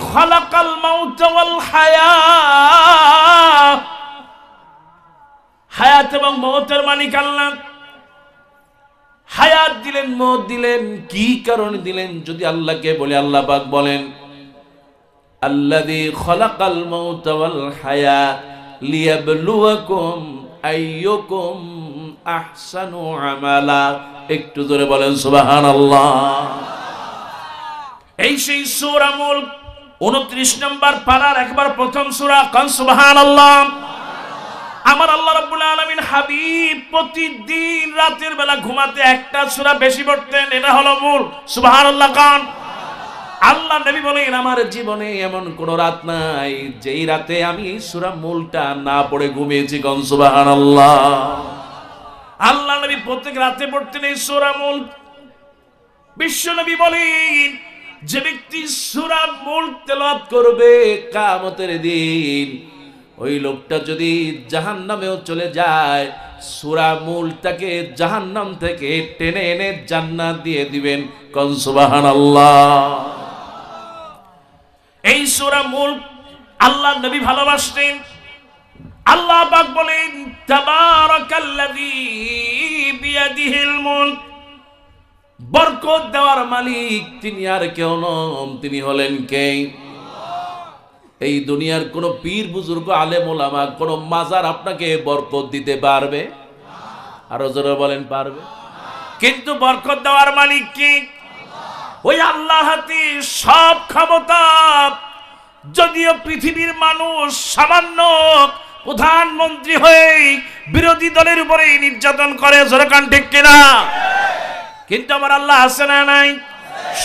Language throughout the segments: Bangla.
খালাকাল মাউত ওয়াল হায়াত, হায়াত এবং মওতের মালিক আল্লাহ। হায়াত দিলেন, মওত দিলেন, কি কারণে দিলেন? যদি আল্লাহকে বলে, আল্লাহ পাক বলেন আল্লাযী খালাকাল মাউত ওয়াল হায়াত লিয়াবলুয়াকুম আইয়ুকুম আহসানু আমালা। একটু জোরে বলেন সুবহানাল্লাহ। এই সেই সূরা মুলক 29 নম্বর পারার একবার প্রথম সূরা, কান সুবহানাল্লাহ। আমার আল্লাহ রাব্বুল আলামিন হাবিব প্রতিদিন রাতের বেলা ঘুমাতে একটা সূরা বেশি পড়তেন, এটা হলো মূল। সুবহানাল্লাহ কান। আল্লাহ নবী বলেন আমার জীবনে এমন কোন রাত নাই যেই রাতে আমি সূরা মুলটা না পড়ে ঘুমিয়েছি, কান সুবহানাল্লাহ। আল্লাহ নবী প্রত্যেক রাতে পড়তেন এই সূরা মুলক। বিশ্ব নবী বলেন যে ব্যক্তি সূরা মুলক তেলাওয়াত করবে কিয়ামতের দিন, ওই লোকটা যদি জাহান্নামেও চলে যায়, সূরা মুলক তাকে জাহান্নাম থেকে টেনে এনে জান্নাত দিয়ে দিবেন, কান সুবহানাল্লাহ। এই সূরা মুলক আল্লাহ নবী ভালোবাসতেন। আল্লাহ পাক বলেন তাবারাকাল্লাযী বিয়াদিহিল মুলক, বরকত দেওয়ার মালিক তিনি আর কেউ নন, তিনি হলেন কে? এই দুনিয়ার কোন পীর বুজুর্গ আলেম ওলামা কোন মাজার আপনাকে বরকত দিতে পারবে? আরো জোরে বলেন পারবে? কিন্তু বরকত দেওয়ার মালিক কে? ওই আল্লাহর হাতে সব ক্ষমতা। যদিও পৃথিবীর মানুষ সামান্য প্রধানমন্ত্রী হয়ে বিরোধী দলের উপরে নির্যাতন করে, জোরে কান ঠিক কিনা? কিন্তু আমার আল্লাহ আছে না নাই?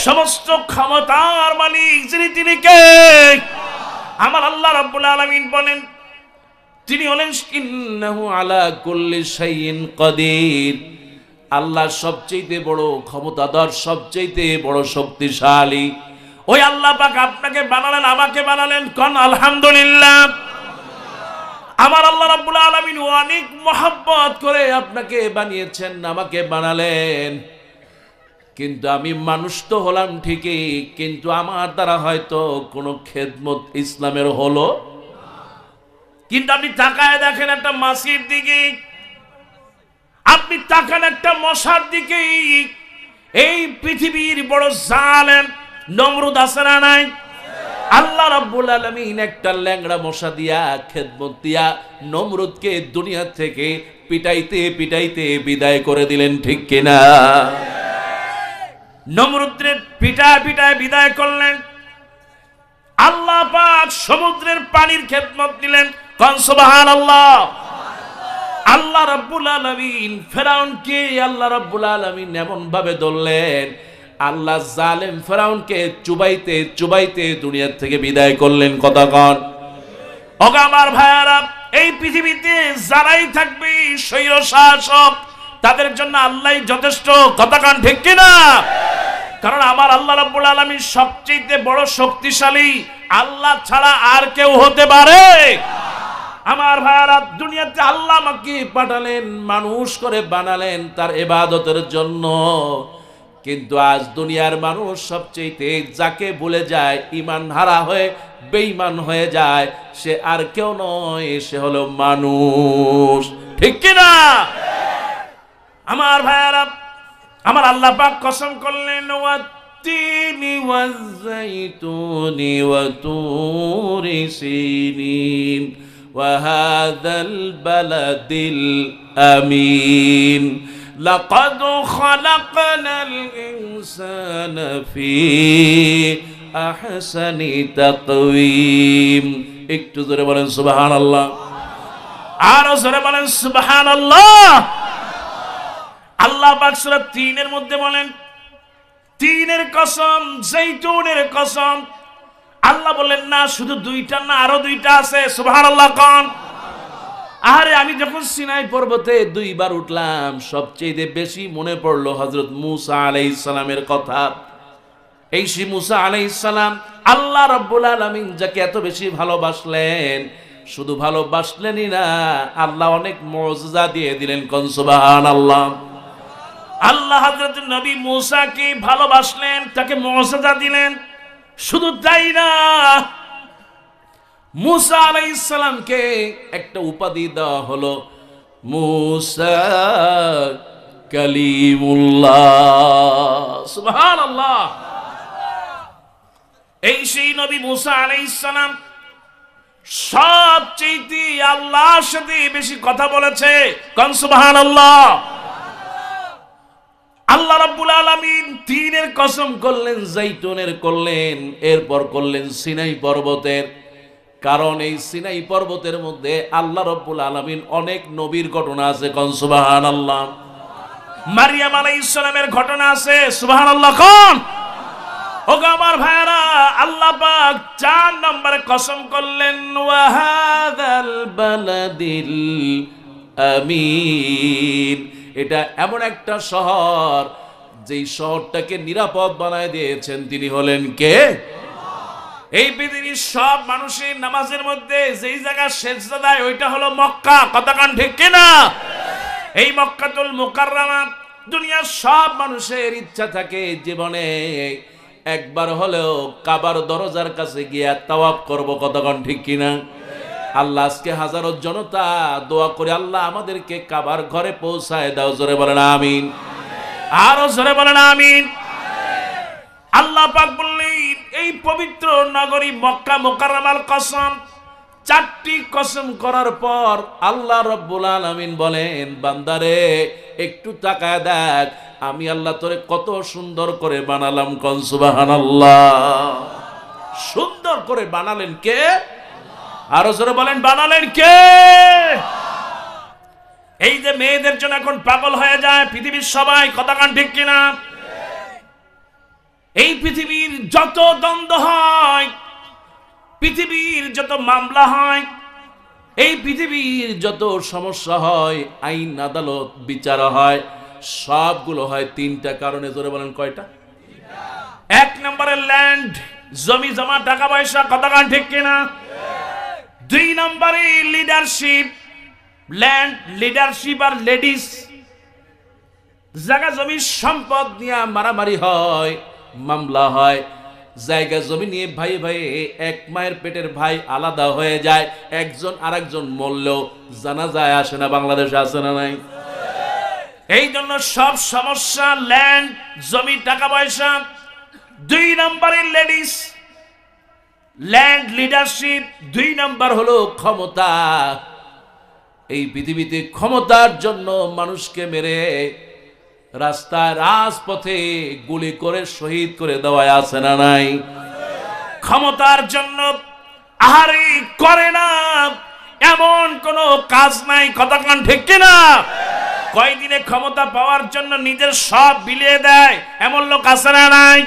সমস্ত ক্ষমতার মালিক যিনি, তিনি কে? আমার আল্লাহ রাব্বুল আলামিন বলেন তিনি হলেন ইন্নাহু আলা কুল্লি শাইইন কাদির। আল্লাহ সবচেয়ে বড় ক্ষমতাধর, সবচেয়ে বড় শক্তিশালী। ওই আল্লাহ পাক আপনাকে বানালেন, আমাকে বানালেন, কোন আলহামদুলিল্লাহ। আমার আল্লাহ রাব্বুল আলামিন অনেক মহব্বত করে আপনাকে বানিয়েছেন, আমাকে বানালেন। কিন্তু আমি মানুষ তো হলাম ঠিকই, কিন্তু আমার দ্বারা হয়তো কোনো খেদমত ইসলামের হলো। কিন্তু আপনি তাকায় দেখেন একটা মাছির দিকে, আপনি তাকান একটা মশার দিকে। এই পৃথিবীর বড় জালেম নমরুদ আছে না নাই? আল্লাহ রাব্বুল আলামিন একটা ল্যাংড়া মশা দিয়া, খেদমত দিয়া নমরুদকে দুনিয়া থেকে পিটাইতে পিটাইতে বিদায় করে দিলেন, ঠিক কিনা? নমরুদের পিটায় পিটায় বিদায় করলেন। আল্লাহ পাক সমুদ্রের পানির খেদমত দিলেন, কান সুবহানাল্লাহ। আল্লাহ রাব্বুল আলামিন ফেরাউনকে আল্লাহ রাব্বুল আলামিন এমন ভাবে ধরলেন, আল্লাহ জালেম ফেরাউনকে চুবাইতে চুবাইতে দুনিয়া থেকে বিদায় করলেন। কথা কন। ওগো আমার ভাইয়ারা, এই পৃথিবীতে যারাই থাকবে স্বৈর শাসক, তাদের জন্য আল্লাহই যথেষ্ট। কথা কন ঠিক কিনা? কারণ আমার আল্লাহ রাব্বুল আলামিন সবচেয়ে বড় শক্তিশালী, আল্লাহ ছাড়া আর কেউ হতে পারে? আমার ভাইয়ারা, দুনিয়াতে আল্লাহ আমাকে পাঠালেন, মানুষ করে বানালেন তার ইবাদতের জন্য। কিন্তু আজ দুনিয়ার মানুষ সবচেয়ে যাকে ভুলে যায়, ঈমান হারা হয়ে বেঈমান হয়ে যায়, সে আর কেউ নয়, সে হলো মানুষ, ঠিক কিনা? আমার ভাইয়ারা, আমার আল্লাহ পাক কসম করলেন ওয়াত্তিনি ওয়াজ-যাইতুনি ওয়া তুরি সিনিন ওয়া হাযাল বালাদিল আমিন লাকাদ খালাকনাল ইনসানা ফি আহসানি তাকওয়িম। একটু জোরে বলেন সুবহানাল্লাহ। আরো জোরে বলেন সুবহানাল্লাহ। আল্লাহ পাক সূরা ৩ এর মধ্যে বলেন, তিনের কসম, জৈতুনের কসম। আল্লাহ বলেন না শুধু দুইটা না, আরো দুইটা আছে। সুবহানাল্লাহ কোন? আরে আমি যখন সিনাই পর্বতে 2 বার উঠলাম, সবচেয়ে বেশি মনে পড়লো হযরত মূসা আলাইহিস সালামের কথা। এই সেই মূসা আলাইহিস সালাম, আল্লাহ রাব্বুল আলামিন যাকে এত বেশি ভালোবাসলেন, শুধু ভালোবাসলেনই না, আল্লাহ অনেক মুজিজা দিয়ে দিলেন। কোন সুবহানাল্লাহ। আল্লাহ হযরত নবী মূসাকে ভালোবাসলেন, তাকে মুজিজা দিলেন। শুধু তাই না, মুসা আলাইহিস সালামকে একটা উপাধি দেওয়া হলো, মুসা কালিমুল্লাহ। সুবহানাল্লাহ। এই সেই নবী মুসা আলাইহিস সালাম সবচেয়ে আল্লাহর সাথে বেশি কথা বলেছে। কোন সুবহানাল্লাহ। আল্লাহ রাব্বুল আলামিন তিনের কসম করলেন, জাইতুনের করলেন, এরপর করলেন সিনাই পর্বতের। কারণ এই সিনাই পর্বতের মধ্যে আল্লাহ রাব্বুল আলামিন অনেক নবীর ঘটনা আছে। কোন সুবহানাল্লাহ। মারিয়াম আলাইহিস সালামের ঘটনা আছে। সুবহানাল্লাহ। কোন ওগো আমার ভাইরা, আল্লাহ পাক 4 নম্বরে কসম করলেন, ওয়া হাযাল বালাদিল আমিন। এটা এমন একটা শহর যেই শহরটাকে নিরাপদ বানায় দিয়েছেন তিনি হলেন কে? এই পৃথিবীর সব মানুষের নামাজের মধ্যে যেই জায়গা সেজদা দেয় ওইটা হলো মক্কা। কতক্ষণ ঠিক কিনা? এই মক্কাতুল মুকাররমা দুনিয়ার সব মানুষের ইচ্ছা থাকে জীবনে একবার হলেও কাবার দরজার কাছে গিয়ে তাওয়াফ করব। কতক্ষণ ঠিক কিনা? আল্লাহ আজকে হাজারো জনতা দোয়া করে, আল্লাহ আমাদেরকে কাবার ঘরে পৌঁছায় দাও। জোরে বলেন আমিন। আরো জোরে বলেন আমিন। আল্লাহ পাক বললেন, এই পবিত্র নগরী মক্কা মুকাররমার কসম, 4টি কসম করার পর আল্লাহ রাব্বুল আলামিন বলেন, বান্দারে একটু তাকায় দেখ, আমি আল্লাহ তোরে কত সুন্দর করে বানালাম। কোন সুবহানাল্লাহ। সুন্দর করে বানালেন কে? আরো জোরে বলেন, বানালেন কে? এই যে মেয়েদের জন্য এখন পাগল হয়ে যায় পৃথিবীর সবাই। কতক্ষণ ঠিক কিনা? এই পৃথিবীর যত দ্বন্দ্ব হয়, পৃথিবীর যত মামলা হয়, এই পৃথিবীর যত সমস্যা হয়, আইন আদালত বিচার হয়, সবগুলো হয় 3টা কারণে। জোরে বলেন কয়টা? 1 নম্বরে ল্যান্ড, জমি জমা, টাকা পয়সা। কতক্ষণ ঠিক কিনা? 2 নম্বরে লিডারশিপ, ল্যান্ড, লিডারশিপ আর লেডিস। জায়গা জমি সম্পদ নিয়ে মারামারি হয়, মামলা হয়। জায়গা জমি নিয়ে ভাই ভাই, এক মায়ের পেটের ভাই আলাদা হয়ে যায়, একজন আরেকজন মরলেও জানা যায় আসে না। বাংলাদেশে আছে না নাই? এই জন্য সব সমস্যা ল্যান্ড, জমি, টাকা পয়সা। 2 নম্বরে লেডিস, ল্যান্ড, লিডারশিপ। 2 নম্বর হলো ক্ষমতা। এই পৃথিবীতে ক্ষমতার জন্য মানুষকে মেরে রাস্তায় রাজপথে গুলি করে শহীদ করে দেওয়া আছে না নাই? ক্ষমতার জন্য আহারি করে না এমন কোন কাজ নাই। কতক্ষণ ঠিক কিনা? কয়দিনে ক্ষমতা পাওয়ার জন্য নিজের সব বিলিয়ে দেয় এমন লোক আছে না নাই?